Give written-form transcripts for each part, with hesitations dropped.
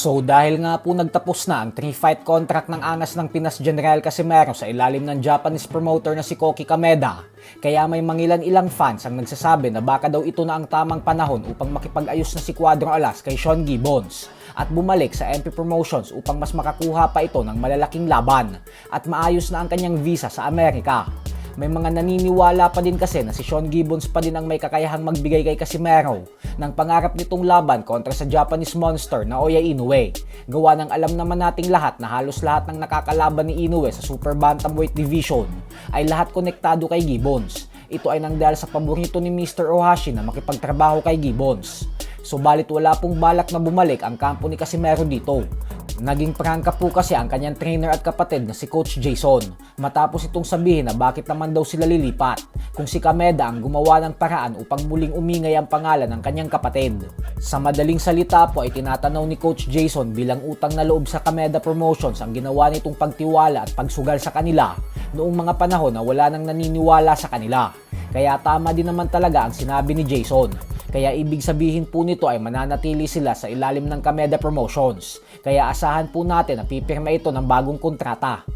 So dahil nga po nagtapos na ang 3-fight contract ng angas ng Pinas General Casimero sa ilalim ng Japanese promoter na si Koki Kameda, kaya may mangilan-ilang fans ang nagsasabi na baka daw ito na ang tamang panahon upang makipag-ayos na si Cuadrong Alas kay Sean Gibbons at bumalik sa MP Promotions upang mas makakuha pa ito ng malalaking laban at maayos na ang kanyang visa sa Amerika. May mga naniniwala pa din kasi na si Sean Gibbons pa din ang may kakayahang magbigay kay Casimero ng pangarap nitong laban kontra sa Japanese monster na Oya Inoue. Gawa ng alam naman nating lahat na halos lahat ng nakakalaban ni Inoue sa Super Bantamweight Division ay lahat konektado kay Gibbons. Ito ay nang dahil sa paborito ni Mr. Ohashi na makipagtrabaho kay Gibbons. Subalit wala pong balak na bumalik ang kampo ni Casimero dito. Naging prangka po kasi ang kanyang trainer at kapatid na si Coach Jason matapos itong sabihin na bakit naman daw sila lilipat kung si Kameda ang gumawa ng paraan upang muling umingay ang pangalan ng kanyang kapatid. Sa madaling salita po ay tinatanaw ni Coach Jason bilang utang na loob sa Kameda Promotions ang ginawa nitong pagtiwala at pagsugal sa kanila noong mga panahon na wala nang naniniwala sa kanila. Kaya tama din naman talaga ang sinabi ni Jason. Kaya ibig sabihin po nito ay mananatili sila sa ilalim ng Kameda Promotions. Kaya asahan po natin na pipirma ito ng bagong kontrata.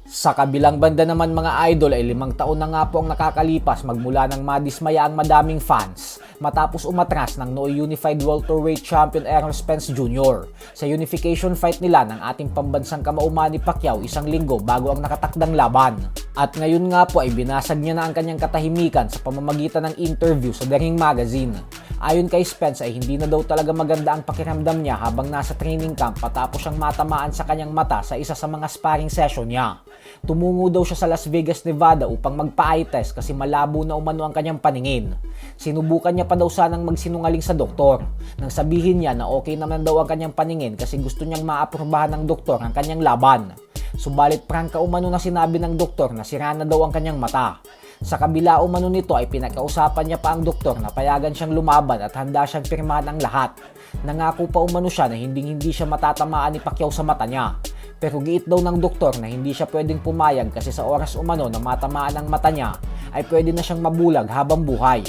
Sa kabilang banda naman mga idol ay 5 taon na nga po ang nakakalipas magmula nang madismaya ang madaming fans matapos umatras ng Noy Unified Welterweight Champion Errol Spence Jr. sa unification fight nila ng ating pambansang kamao Manny Pacquiao 1 linggo bago ang nakatakdang laban. At ngayon nga po ay binasag niya na ang kanyang katahimikan sa pamamagitan ng interview sa The Ring Magazine. Ayon kay Spence ay hindi na daw talaga maganda ang pakiramdam niya habang nasa training camp matapos siyang matamaan sa kanyang mata sa isa sa mga sparring session niya. Tumungo daw siya sa Las Vegas, Nevada upang magpa-eye test kasi malabo na umano ang kanyang paningin. Sinubukan niya pa daw sanang magsinungaling sa doktor nang sabihin niya na okay naman daw ang kanyang paningin kasi gusto niyang maaprubahan ng doktor ang kanyang laban. Subalit prangka umano na sinabi ng doktor na sira na daw ang kanyang mata. Sa kabila umano nito ay pinakausapan niya pa ang doktor na payagan siyang lumaban at handa siyang pirmahan ang lahat. Nangako pa umano siya na hindi siya matatamaan ni Pacquiao sa mata niya. Pero giit daw ng doktor na hindi siya pwedeng pumayag kasi sa oras umano na matamaan ang mata niya ay pwede na siyang mabulag habang buhay.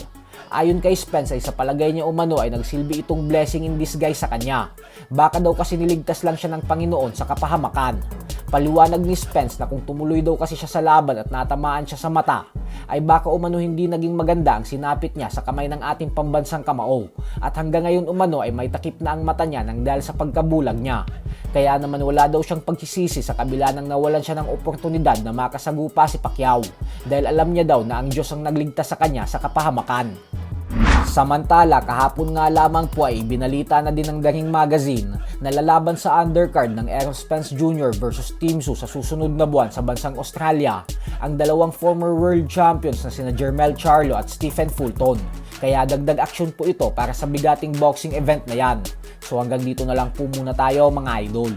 Ayon kay Spence ay sa palagay niya umano ay nagsilbi itong blessing in disguise sa kanya. Baka daw kasi niligtas lang siya ng Panginoon sa kapahamakan. Paliwanag ni Spence na kung tumuloy daw kasi siya sa laban at natamaan siya sa mata, ay baka umano hindi naging maganda ang sinapit niya sa kamay ng ating pambansang kamao at hanggang ngayon umano ay may takip na ang mata niya nang dahil sa pagkabulag niya. Kaya naman wala daw siyang pagsisisi sa kabila ng nawalan siya ng oportunidad na makasagupa si Pacquiao dahil alam niya daw na ang Diyos ang nagligtas sa kanya sa kapahamakan. Samantala, kahapon nga lamang po ay binalita na din ng The Ring Magazine na lalaban sa undercard ng Errol Spence Jr. versus Tim Tszyu sa susunod na buwan sa bansang Australia ang dalawang former world champions na sina Jermell Charlo at Stephen Fulton. Kaya dagdag aksyon po ito para sa bigating boxing event na yan. So hanggang dito na lang po muna tayo mga idol.